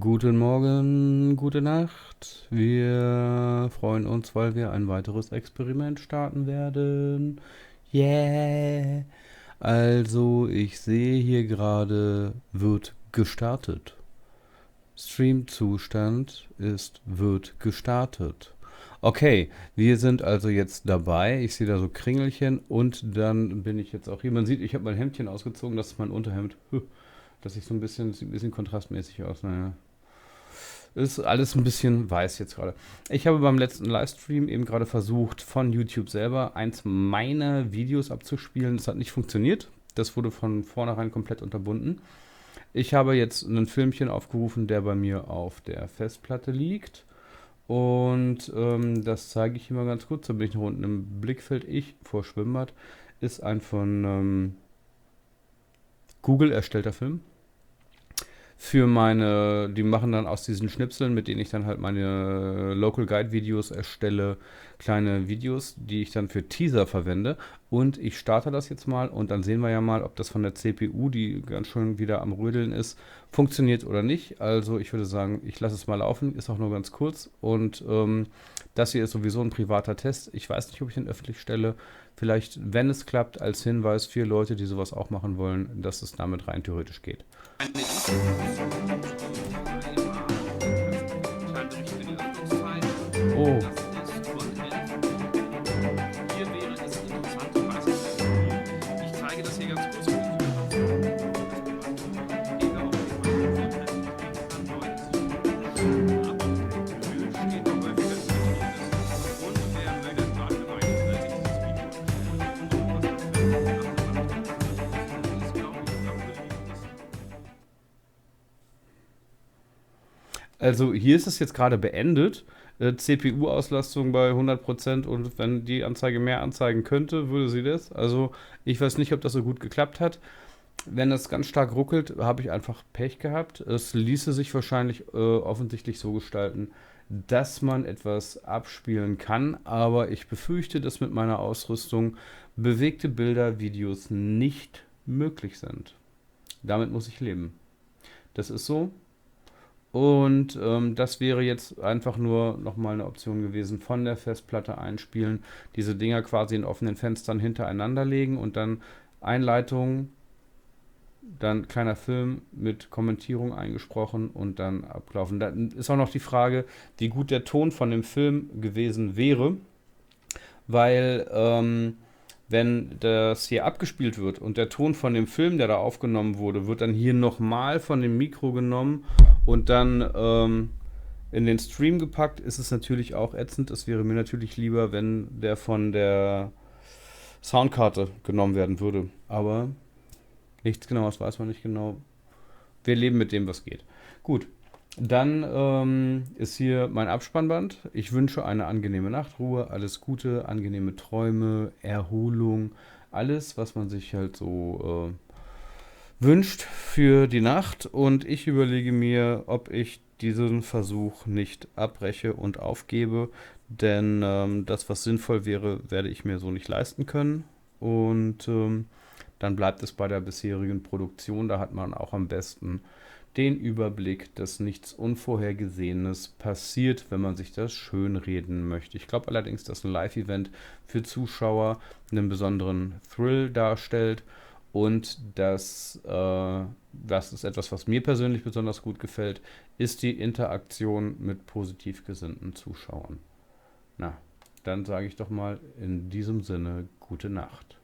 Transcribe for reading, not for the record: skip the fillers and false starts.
Guten Morgen, gute Nacht. Wir freuen uns, weil wir ein weiteres Experiment starten werden. Yeah! Also, ich sehe hier gerade, wird gestartet. Stream-Zustand wird gestartet. Okay, wir sind also jetzt dabei. Ich sehe da so Kringelchen und dann bin ich jetzt auch hier. Man sieht, ich habe mein Hemdchen ausgezogen, das ist mein Unterhemd. Das sieht so ein bisschen, sieht ein bisschen kontrastmäßig aus. Naja. Ist alles ein bisschen weiß jetzt gerade. Ich habe beim letzten Livestream eben gerade versucht, von YouTube selber eins meiner Videos abzuspielen. Das hat nicht funktioniert. Das wurde von vornherein komplett unterbunden. Ich habe jetzt ein Filmchen aufgerufen, der bei mir auf der Festplatte liegt. Und das zeige ich hier mal ganz kurz. Da bin ich noch unten im Blickfeld. Ich vor Schwimmbad ist ein von Google erstellter Film. Für meine, die machen dann aus diesen Schnipseln, mit denen ich dann halt meine Local Guide Videos erstelle, kleine Videos, die ich dann für Teaser verwende. Und ich starte das jetzt mal und dann sehen wir ja mal, ob das von der CPU, die ganz schön wieder am Rödeln ist, funktioniert oder nicht. Also ich würde sagen, ich lasse es mal laufen, ist auch nur ganz kurz. Und das hier ist sowieso ein privater Test. Ich weiß nicht, ob ich ihn öffentlich stelle. Vielleicht, wenn es klappt, als Hinweis für Leute, die sowas auch machen wollen, dass es damit rein theoretisch geht. Eine Info zum Timer. Kleinen Bericht für die Öffnungszeit. Oh. Das ist von 11. Hier wäre es interessant, ich weiß nicht, ich zeige das hier ganz kurz. Also hier ist es jetzt gerade beendet. CPU-Auslastung bei 100% und wenn die Anzeige mehr anzeigen könnte, würde sie das. Also ich weiß nicht, ob das so gut geklappt hat. Wenn das ganz stark ruckelt, habe ich einfach Pech gehabt. Es ließe sich wahrscheinlich offensichtlich so gestalten, dass man etwas abspielen kann, aber ich befürchte, dass mit meiner Ausrüstung bewegte Bilder, Videos nicht möglich sind. Damit muss ich leben. Das ist so. Und das wäre jetzt einfach nur nochmal eine Option gewesen, von der Festplatte einspielen, diese Dinger quasi in offenen Fenstern hintereinander legen und dann Einleitung, dann kleiner Film mit Kommentierung eingesprochen und dann ablaufen. Dann ist auch noch die Frage, wie gut der Ton von dem Film gewesen wäre, weil wenn das hier abgespielt wird und der Ton von dem Film, der da aufgenommen wurde, wird dann hier nochmal von dem Mikro genommen und dann in den Stream gepackt, ist es natürlich auch ätzend. Es wäre mir natürlich lieber, wenn der von der Soundkarte genommen werden würde. Aber nichts Genaues weiß man nicht genau. Wir leben mit dem, was geht. Gut, dann ist hier mein Abspannband. Ich wünsche eine angenehme Nachtruhe, alles Gute, angenehme Träume, Erholung, alles, was man sich halt so wünscht für die Nacht. Und ich überlege mir, ob ich diesen Versuch nicht abbreche und aufgebe, denn das, was sinnvoll wäre, werde ich mir so nicht leisten können. Und dann bleibt es bei der bisherigen Produktion. Da hat man auch am besten den Überblick, dass nichts Unvorhergesehenes passiert, wenn man sich das schönreden möchte. Ich glaube allerdings, dass ein Live-Event für Zuschauer einen besonderen Thrill darstellt und das ist etwas, was mir persönlich besonders gut gefällt, ist die Interaktion mit positiv gesinnten Zuschauern. Na, dann sage ich doch mal in diesem Sinne gute Nacht.